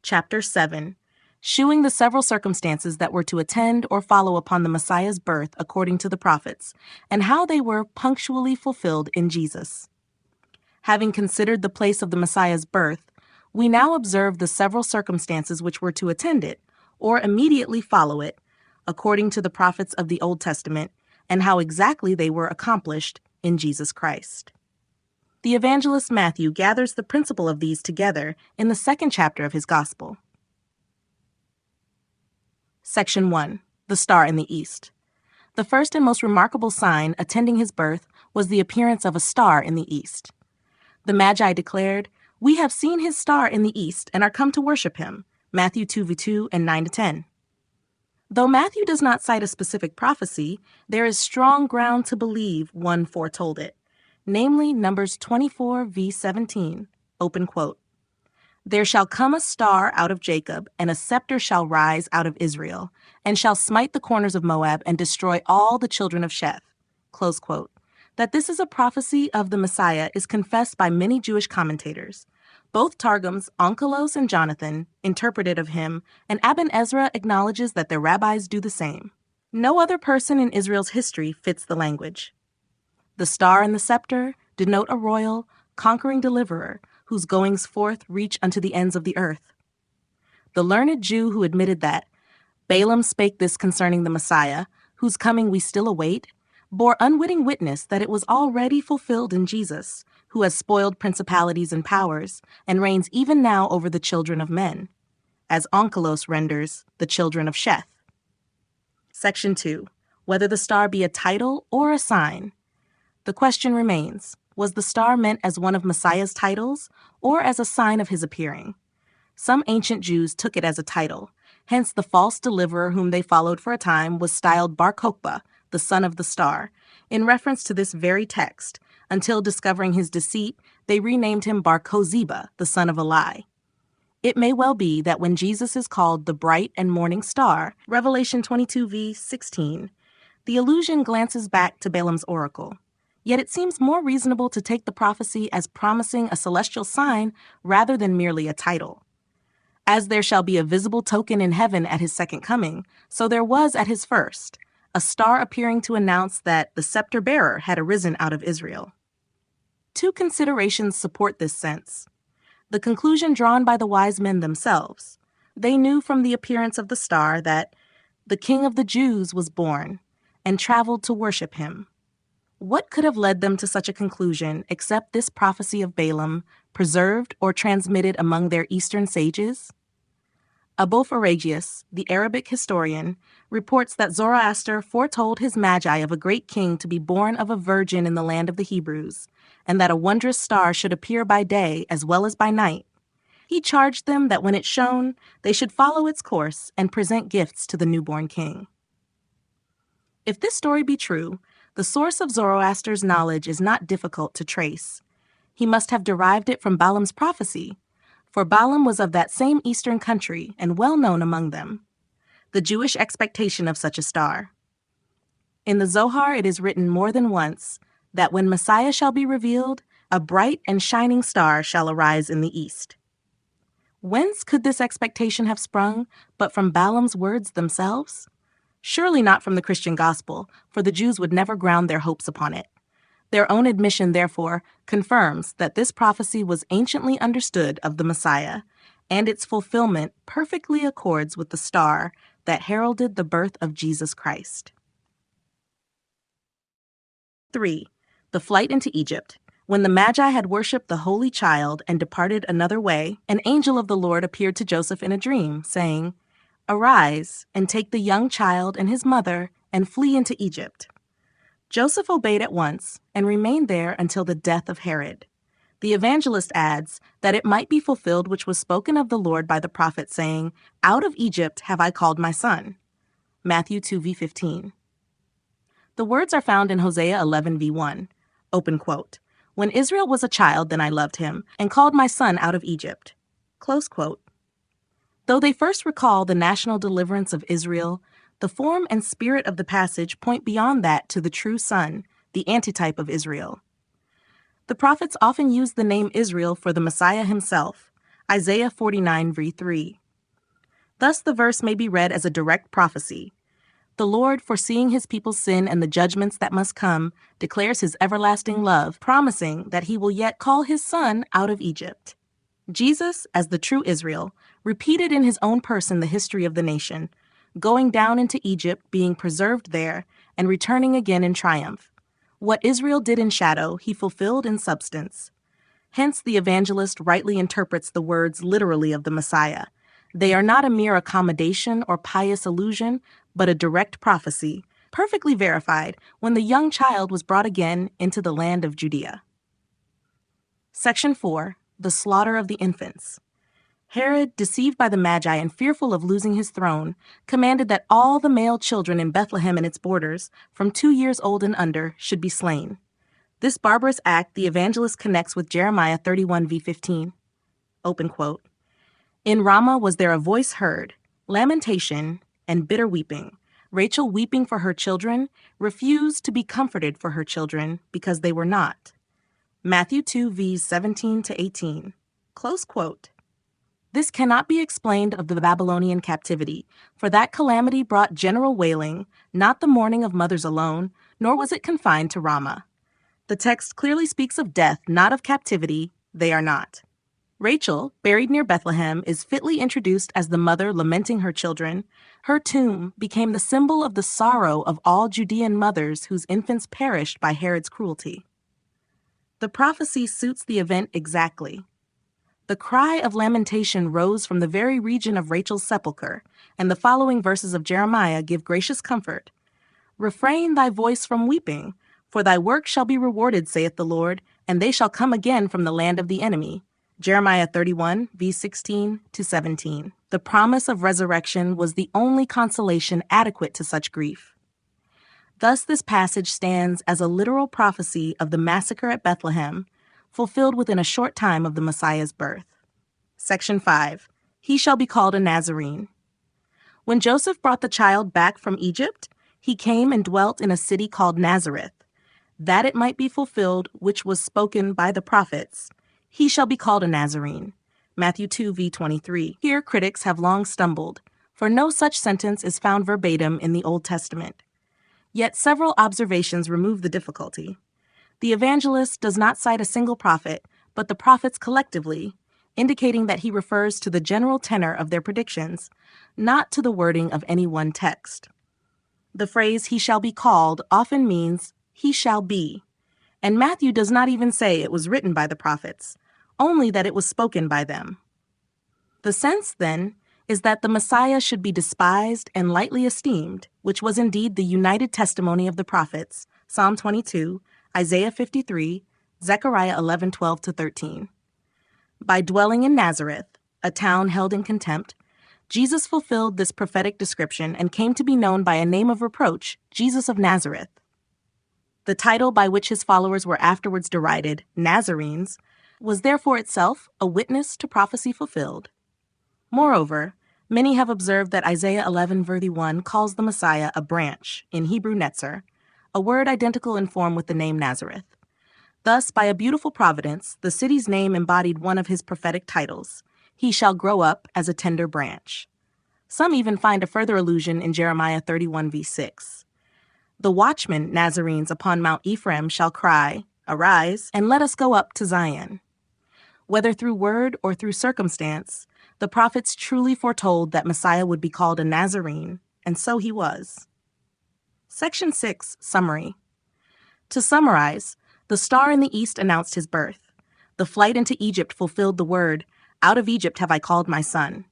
Chapter 7, shewing the several circumstances that were to attend or follow upon the Messiah's birth according to the prophets, and how they were punctually fulfilled in Jesus. Having considered the place of the Messiah's birth, we now observe the several circumstances which were to attend it, or immediately follow it, according to the prophets of the Old Testament, and how exactly they were accomplished in Jesus Christ. The evangelist Matthew gathers the principle of these together in the second chapter of his Gospel. Section 1. The Star in the East. The first and most remarkable sign attending his birth was the appearance of a star in the east. The Magi declared, "We have seen his star in the east and are come to worship him." Matthew 2:2 and 9-10. Though Matthew does not cite a specific prophecy, there is strong ground to believe one foretold it, namely Numbers 24:17, open quote. "There shall come a star out of Jacob, and a scepter shall rise out of Israel, and shall smite the corners of Moab and destroy all the children of Sheth." Close quote. That this is a prophecy of the Messiah is confessed by many Jewish commentators. Both Targums, Onkelos and Jonathan, interpreted of him, and Aben Ezra acknowledges that their rabbis do the same. No other person in Israel's history fits the language. The star and the scepter denote a royal, conquering deliverer whose goings forth reach unto the ends of the earth. The learned Jew who admitted that Balaam spake this concerning the Messiah, whose coming we still await, bore unwitting witness that it was already fulfilled in Jesus, who has spoiled principalities and powers, and reigns even now over the children of men, as Onkelos renders the children of Sheth. Section 2. Whether the star be a title or a sign. The question remains, was the star meant as one of Messiah's titles, or as a sign of his appearing? Some ancient Jews took it as a title, hence the false deliverer whom they followed for a time was styled Bar Kokhba, the son of the star, in reference to this very text. Until discovering his deceit, they renamed him Bar Koziba, the son of a lie. It may well be that when Jesus is called the bright and morning star, Revelation 22:16, the allusion glances back to Balaam's oracle. Yet it seems more reasonable to take the prophecy as promising a celestial sign rather than merely a title. As there shall be a visible token in heaven at his second coming, so there was at his first, a star appearing to announce that the scepter bearer had arisen out of Israel. Two considerations support this sense. The conclusion drawn by the wise men themselves. They knew from the appearance of the star that the King of the Jews was born and traveled to worship him. What could have led them to such a conclusion except this prophecy of Balaam, preserved or transmitted among their Eastern sages? Abulpharagius, the Arabic historian, reports that Zoroaster foretold his magi of a great king to be born of a virgin in the land of the Hebrews, and that a wondrous star should appear by day as well as by night. He charged them that when it shone, they should follow its course and present gifts to the newborn king. If this story be true, the source of Zoroaster's knowledge is not difficult to trace. He must have derived it from Balaam's prophecy, for Balaam was of that same eastern country and well known among them. The Jewish expectation of such a star. In the Zohar it is written more than once that when Messiah shall be revealed, a bright and shining star shall arise in the east. Whence could this expectation have sprung but from Balaam's words themselves? Surely not from the Christian gospel, for the Jews would never ground their hopes upon it. Their own admission, therefore, confirms that this prophecy was anciently understood of the Messiah, and its fulfillment perfectly accords with the star that heralded the birth of Jesus Christ. 3. The flight into Egypt. When the Magi had worshipped the Holy Child and departed another way, an angel of the Lord appeared to Joseph in a dream, saying, "Arise, and take the young child and his mother, and flee into Egypt." Joseph obeyed at once and remained there until the death of Herod. The evangelist adds that it might be fulfilled which was spoken of the Lord by the prophet, saying, "Out of Egypt have I called my son." Matthew 2:15. The words are found in Hosea 11:1, open quote, "When Israel was a child, then I loved him, and called my son out of Egypt." Close quote. Though they first recall the national deliverance of Israel, the form and spirit of the passage point beyond that to the true Son, the antitype of Israel. The prophets often use the name Israel for the Messiah himself, Isaiah 49:3. Thus the verse may be read as a direct prophecy. The Lord, foreseeing his people's sin and the judgments that must come, declares his everlasting love, promising that he will yet call his son out of Egypt. Jesus, as the true Israel, repeated in his own person the history of the nation, going down into Egypt, being preserved there, and returning again in triumph. What Israel did in shadow, he fulfilled in substance. Hence, the evangelist rightly interprets the words literally of the Messiah. They are not a mere accommodation or pious allusion, but a direct prophecy, perfectly verified when the young child was brought again into the land of Judea. Section 4. The slaughter of the infants. Herod, deceived by the Magi and fearful of losing his throne, commanded that all the male children in Bethlehem and its borders, from 2 years old and under, should be slain. This barbarous act the evangelist connects with Jeremiah 31:15. Open quote. In Ramah was there a voice heard, lamentation and bitter weeping. Rachel, weeping for her children, refused to be comforted for her children because they were not. Matthew 2:17-18. Close quote. This cannot be explained of the Babylonian captivity, for that calamity brought general wailing, not the mourning of mothers alone, nor was it confined to Ramah. The text clearly speaks of death, not of captivity. They are not. Rachel, buried near Bethlehem, is fitly introduced as the mother lamenting her children. Her tomb became the symbol of the sorrow of all Judean mothers whose infants perished by Herod's cruelty. The prophecy suits the event exactly. The cry of lamentation rose from the very region of Rachel's sepulchre, and the following verses of Jeremiah give gracious comfort. Refrain thy voice from weeping, for thy work shall be rewarded, saith the Lord, and they shall come again from the land of the enemy. Jeremiah 31:16-17. The promise of resurrection was the only consolation adequate to such grief. Thus this passage stands as a literal prophecy of the massacre at Bethlehem, fulfilled within a short time of the Messiah's birth. Section 5. He shall be called a Nazarene. When Joseph brought the child back from Egypt, he came and dwelt in a city called Nazareth, that it might be fulfilled which was spoken by the prophets. He shall be called a Nazarene. Matthew 2:23. Here critics have long stumbled, for no such sentence is found verbatim in the Old Testament. Yet several observations remove the difficulty. The evangelist does not cite a single prophet, but the prophets collectively, indicating that he refers to the general tenor of their predictions, not to the wording of any one text. The phrase, he shall be called, often means he shall be, and Matthew does not even say it was written by the prophets, only that it was spoken by them. The sense, then, is that the Messiah should be despised and lightly esteemed, which was indeed the united testimony of the prophets, Psalm 22, Isaiah 53, Zechariah 11:12-13. By dwelling in Nazareth, a town held in contempt, Jesus fulfilled this prophetic description and came to be known by a name of reproach, Jesus of Nazareth. The title by which his followers were afterwards derided, Nazarenes, was therefore itself a witness to prophecy fulfilled. Moreover, many have observed that Isaiah 11:1 calls the Messiah a branch, in Hebrew netzer, a word identical in form with the name Nazareth. Thus, by a beautiful providence, the city's name embodied one of his prophetic titles, he shall grow up as a tender branch. Some even find a further allusion in Jeremiah 31:6. The watchmen, Nazarenes, upon Mount Ephraim shall cry, arise, and let us go up to Zion. Whether through word or through circumstance, the prophets truly foretold that Messiah would be called a Nazarene, and so he was. Section 6, Summary. To summarize, the star in the east announced his birth. The flight into Egypt fulfilled the word, out of Egypt have I called my son.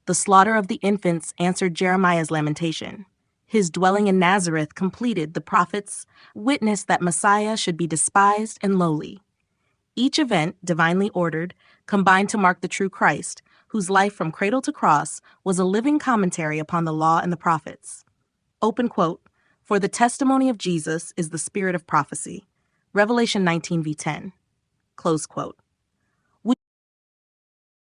The slaughter of the infants answered Jeremiah's lamentation. His dwelling in Nazareth completed the prophet's witness that Messiah should be despised and lowly. Each event, divinely ordered, combined to mark the true Christ, whose life from cradle to cross was a living commentary upon the law and the prophets. Open quote, for the testimony of Jesus is the spirit of prophecy. Revelation 19:10. Close quote.